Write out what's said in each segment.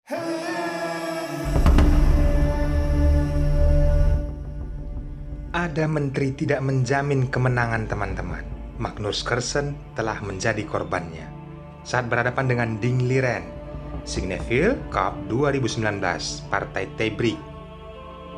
Ada menteri tidak menjamin kemenangan, teman-teman. Magnus Carlsen telah menjadi korbannya saat berhadapan dengan Ding Liren, Signeville Cup 2019, Partai Taebreak.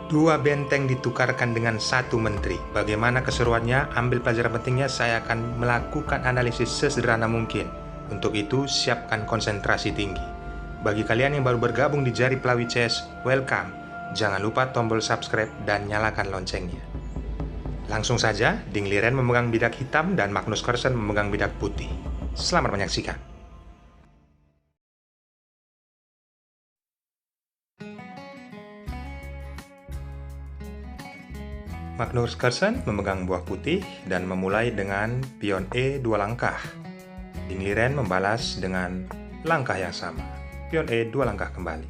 Dua benteng ditukarkan dengan satu menteri. Bagaimana keseruannya? Ambil pelajaran pentingnya, saya akan melakukan analisis sesederhana mungkin. Untuk itu, siapkan konsentrasi tinggi. Bagi kalian yang baru bergabung di Jari Pelawi CS, welcome. Jangan lupa tombol subscribe dan nyalakan loncengnya. Langsung saja, Ding Liren memegang bidak hitam dan Magnus Carlsen memegang bidak putih. Selamat menyaksikan. Magnus Carlsen memegang buah putih dan memulai dengan pion E 2 langkah. Ding Liren membalas dengan langkah yang sama. Pion E 2 langkah kembali.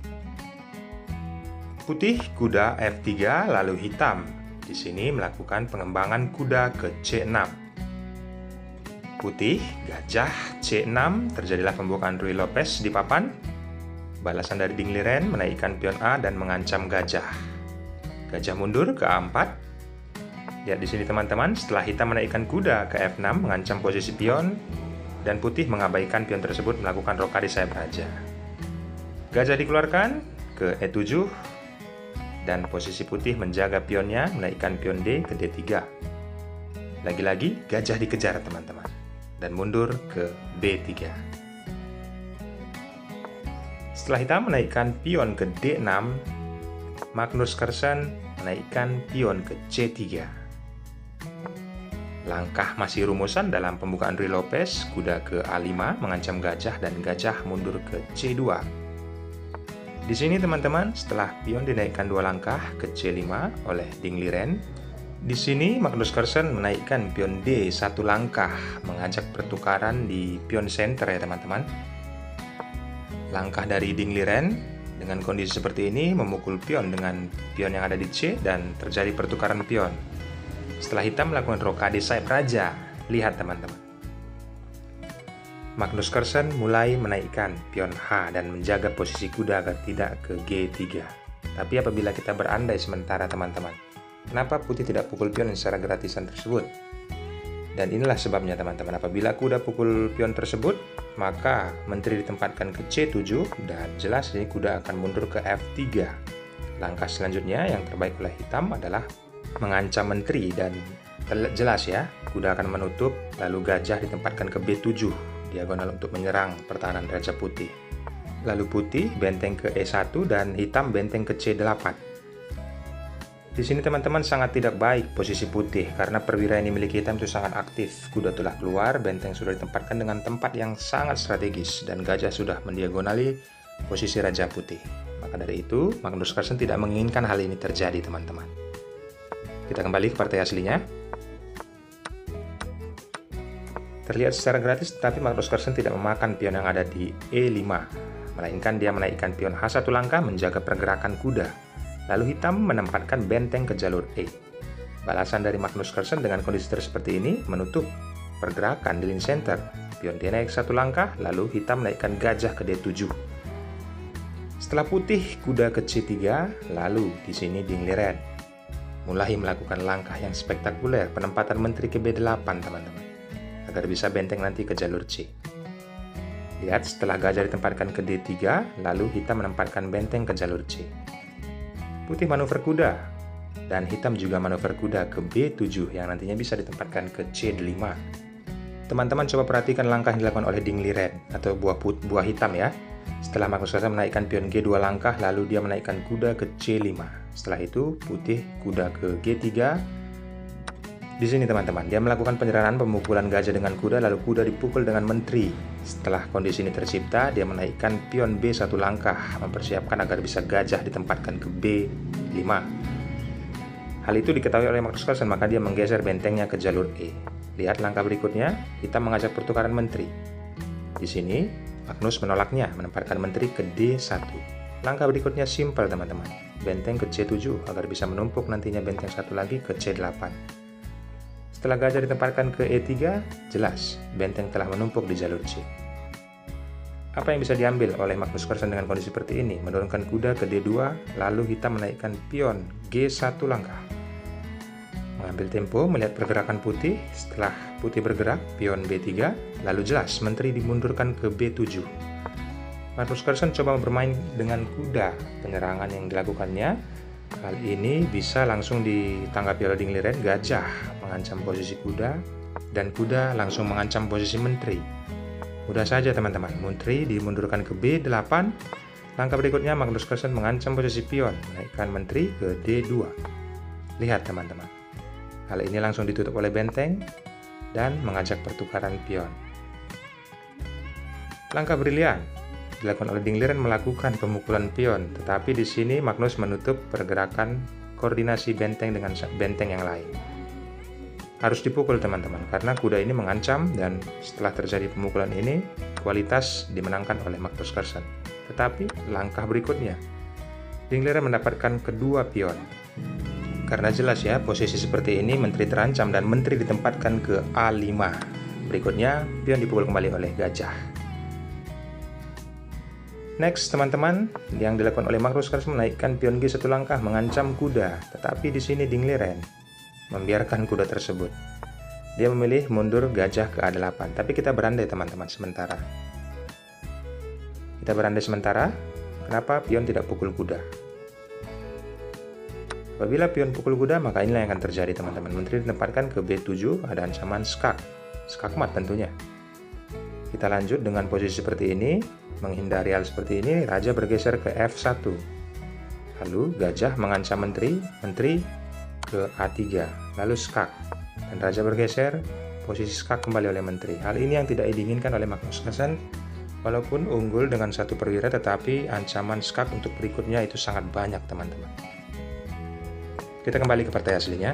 Putih kuda F3 lalu hitam. Di sini melakukan pengembangan kuda ke C6. Putih gajah C6, terjadilah pembukaan Ruy Lopez di papan. Balasan dari Ding Liren menaikkan pion A dan mengancam gajah. Gajah mundur ke A4. Lihat di sini teman-teman, setelah hitam menaikkan kuda ke F6 mengancam posisi pion dan putih mengabaikan pion tersebut melakukan rokade sayap raja. Gajah dikeluarkan ke E7 dan posisi putih menjaga pionnya menaikkan pion D ke D3. Lagi-lagi gajah dikejar teman-teman dan mundur ke B3. Setelah hitam menaikkan pion ke D6, Magnus Carlsen menaikkan pion ke C3. Langkah masih rumusan dalam pembukaan Ruy Lopez, kuda ke A5 mengancam gajah dan gajah mundur ke C2. Di sini teman-teman, setelah pion dinaikkan 2 langkah ke C5 oleh Ding Liren, di sini Magnus Carlsen menaikkan pion D 1 langkah, mengajak pertukaran di pion center ya teman-teman. Langkah dari Ding Liren dengan kondisi seperti ini memukul pion dengan pion yang ada di C dan terjadi pertukaran pion. Setelah hitam melakukan rokade sayap raja, lihat teman-teman. Magnus Carlsen mulai menaikkan pion H dan menjaga posisi kuda agar tidak ke G3. Tapi apabila kita berandai sementara teman-teman, kenapa putih tidak pukul pion secara gratisan tersebut? Dan inilah sebabnya teman-teman, apabila kuda pukul pion tersebut, maka menteri ditempatkan ke C7 dan jelas ini kuda akan mundur ke F3. Langkah selanjutnya yang terbaik oleh hitam adalah mengancam menteri dan jelas ya, kuda akan menutup lalu gajah ditempatkan ke B7 diagonal untuk menyerang pertahanan raja putih. Lalu putih benteng ke E1 dan hitam benteng ke C8. Di sini teman-teman sangat tidak baik posisi putih karena perwira yang dimiliki hitam itu sangat aktif. Kuda telah keluar, benteng sudah ditempatkan dengan tempat yang sangat strategis dan gajah sudah mendiagonali posisi raja putih. Maka dari itu, Magnus Carlsen tidak menginginkan hal ini terjadi teman-teman. Kita kembali ke partai aslinya. Terlihat secara gratis, tetapi Magnus Carlsen tidak memakan pion yang ada di E5, melainkan dia menaikkan pion H1 langkah menjaga pergerakan kuda. Lalu hitam menempatkan benteng ke jalur E. Balasan dari Magnus Carlsen dengan kondisi seperti ini menutup pergerakan di lini center. Pion dia naik 1 langkah, lalu hitam menaikkan gajah ke D7. Setelah putih kuda ke C3, lalu di sini Ding Liren mulai melakukan langkah yang spektakuler, penempatan menteri ke B8 teman-teman, agar bisa benteng nanti ke jalur C. Lihat, setelah gajah ditempatkan ke D3, lalu hitam menempatkan benteng ke jalur C. Putih manuver kuda, dan hitam juga manuver kuda ke B7 yang nantinya bisa ditempatkan ke C5. Teman-teman coba perhatikan langkah yang dilakukan oleh Ding Liren atau buah hitam ya. Setelah Magnus Carlsen menaikkan pion G2 langkah, lalu dia menaikkan kuda ke C5. Setelah itu, putih kuda ke G3. Di sini teman-teman, dia melakukan penyerahan pemukulan gajah dengan kuda, lalu kuda dipukul dengan menteri. Setelah kondisi ini tercipta, dia menaikkan pion B1 langkah, mempersiapkan agar bisa gajah ditempatkan ke B5. Hal itu diketahui oleh Magnus Carlsen, maka dia menggeser bentengnya ke jalur E. Lihat langkah berikutnya, hitam mengajak pertukaran menteri. Di sini, Magnus menolaknya, menempatkan menteri ke D1. Langkah berikutnya simpel teman-teman, benteng ke C7 agar bisa menumpuk nantinya benteng satu lagi ke C8. Setelah gajah ditempatkan ke E3, jelas benteng telah menumpuk di jalur C. Apa yang bisa diambil oleh Magnus Carlsen dengan kondisi seperti ini? Menurunkan kuda ke D2, lalu hitam menaikkan pion G1 langkah. Mengambil tempo, melihat pergerakan putih. Setelah putih bergerak, pion B3, lalu jelas menteri dimundurkan ke B7. Magnus Carlsen coba bermain dengan kuda. Penyerangan yang dilakukannya kali ini bisa langsung ditanggapi oleh Ding Liren. Gajah mengancam posisi kuda, dan kuda langsung mengancam posisi menteri. Mudah saja teman-teman, menteri dimundurkan ke B8. Langkah berikutnya Magnus Carlsen mengancam posisi pion, menaikkan menteri ke D2. Lihat teman-teman, hal ini langsung ditutup oleh benteng dan mengajak pertukaran pion. Langkah brilian dilakukan oleh Ding Liren melakukan pemukulan pion, tetapi di sini Magnus menutup pergerakan koordinasi benteng dengan benteng yang lain. Harus dipukul teman-teman, karena kuda ini mengancam, dan setelah terjadi pemukulan ini, kualitas dimenangkan oleh Magnus Carlsen. Tetapi langkah berikutnya, Ding Liren mendapatkan kedua pion. Karena jelas ya, posisi seperti ini menteri terancam dan menteri ditempatkan ke A5. Berikutnya, pion dipukul kembali oleh gajah. Next teman-teman, yang dilakukan oleh Magnus Carlsen menaikkan pion G1 langkah mengancam kuda, tetapi di sini Ding Liren membiarkan kuda tersebut. Dia memilih mundur gajah ke A8, tapi kita berandai teman-teman sementara. Kita berandai sementara, kenapa pion tidak pukul kuda? Apabila pion pukul kuda, maka inilah yang akan terjadi teman-teman. Menteri ditempatkan ke B7, ada ancaman skakmat tentunya. Kita lanjut dengan posisi seperti ini, menghindari hal seperti ini, raja bergeser ke F1. Lalu gajah mengancam menteri ke A3, lalu skak, dan raja bergeser, posisi skak kembali oleh menteri. Hal ini yang tidak diinginkan oleh Magnus Carlsen. Walaupun unggul dengan satu perwira, tetapi ancaman skak untuk berikutnya itu sangat banyak teman-teman. Kita kembali ke partai aslinya.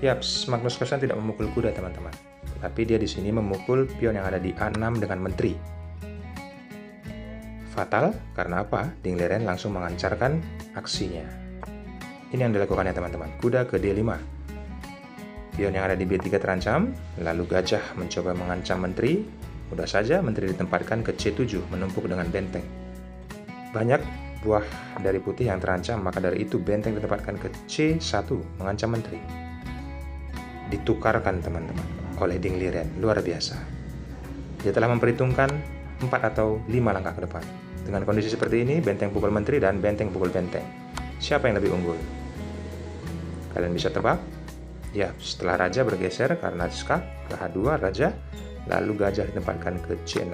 Yaps, Magnus Carlsen tidak memukul kuda teman-teman, tapi dia di sini memukul pion yang ada di A6 dengan menteri. Fatal, karena apa? Ding Liren langsung mengancarkan aksinya. Ini yang dilakukannya teman-teman, kuda ke D5. Pion yang ada di B3 terancam, lalu gajah mencoba mengancam menteri. Mudah saja, menteri ditempatkan ke C7, menumpuk dengan benteng. Banyak buah dari putih yang terancam, maka dari itu benteng ditempatkan ke C1, mengancam menteri. Ditukarkan teman-teman oleh Ding Liren, luar biasa. Dia telah memperhitungkan 4 atau 5 langkah ke depan. Dengan kondisi seperti ini, benteng pukul menteri dan benteng pukul benteng. Siapa yang lebih unggul? Kalian bisa tebak? Ya, setelah raja bergeser karena skak ke H2 raja, lalu gajah ditempatkan ke C6.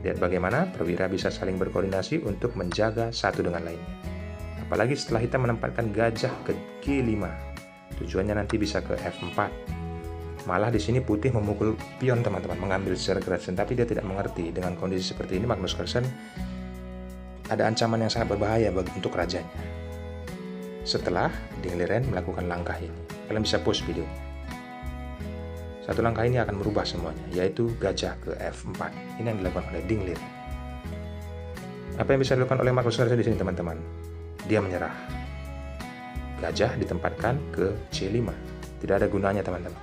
Lihat bagaimana perwira bisa saling berkoordinasi untuk menjaga satu dengan lainnya. Apalagi setelah hitam menempatkan gajah ke G5. Tujuannya nanti bisa ke F4. Malah di sini putih memukul pion teman-teman, mengambil secara gratis, tapi dia tidak mengerti. Dengan kondisi seperti ini, Magnus Carlsen ada ancaman yang sangat berbahaya untuk rajanya. Setelah Ding Liren melakukan langkah ini, kalian bisa pause videonya. Satu langkah ini akan merubah semuanya, yaitu gajah ke F4. Ini yang dilakukan oleh Ding Liren. Apa yang bisa dilakukan oleh Magnus Carlsen di sini teman-teman? Dia menyerah. Gajah ditempatkan ke C5. Tidak ada gunanya teman-teman,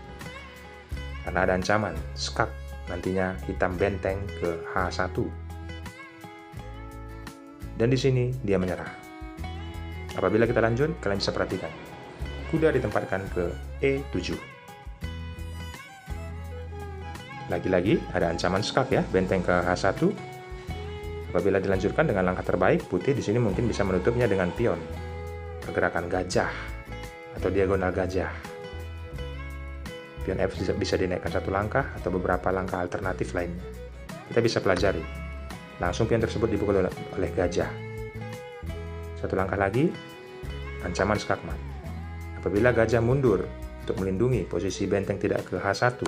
karena ada ancaman skak, nantinya hitam benteng ke H1. Dan di sini dia menyerah. Apabila kita lanjut, kalian bisa perhatikan. Kuda ditempatkan ke E7. Lagi-lagi ada ancaman skak ya, benteng ke H1. Apabila dilanjutkan dengan langkah terbaik, putih di sini mungkin bisa menutupnya dengan pion, pergerakan gajah atau diagonal gajah. Pion F bisa dinaikkan satu langkah atau beberapa langkah alternatif lainnya. Kita bisa pelajari. Langsung pion tersebut dipukul oleh gajah. Satu langkah lagi, ancaman skakmat. Apabila gajah mundur untuk melindungi posisi benteng tidak ke H1,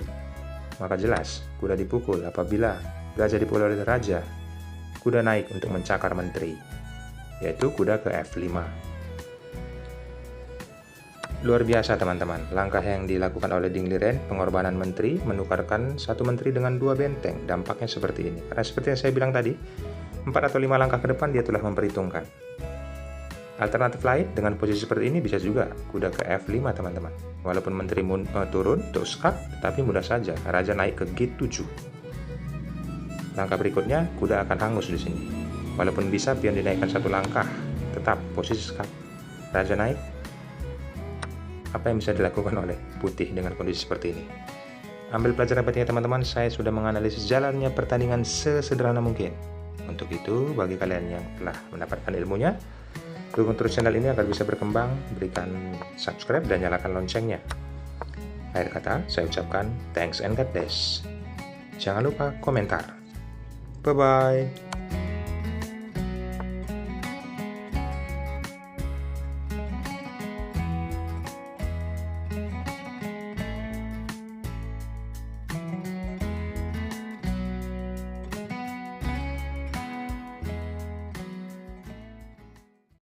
maka jelas kuda dipukul. Apabila gajah dipukul oleh raja, kuda naik untuk mencakar menteri, yaitu kuda ke F5. Luar biasa teman-teman, langkah yang dilakukan oleh Ding Liren, pengorbanan menteri, menukarkan satu menteri dengan dua benteng, dampaknya seperti ini. Karena seperti yang saya bilang tadi, 4 atau 5 langkah ke depan dia telah memperhitungkan. Alternatif lain dengan posisi seperti ini bisa juga kuda ke F5 teman-teman. Walaupun menteri turun untuk skak, tetapi mudah saja raja naik ke G7. Langkah berikutnya kuda akan hangus di sini. Walaupun bisa pion dinaikkan satu langkah, tetap posisi skak. Raja naik. Apa yang bisa dilakukan oleh putih dengan kondisi seperti ini? Ambil pelajaran pentingnya teman-teman, saya sudah menganalisis jalannya pertandingan sesederhana mungkin. Untuk itu, bagi kalian yang telah mendapatkan ilmunya, dukung terus channel ini agar bisa berkembang, berikan subscribe dan nyalakan loncengnya. Akhir kata, saya ucapkan thanks and God bless. Jangan lupa komentar. Bye-bye.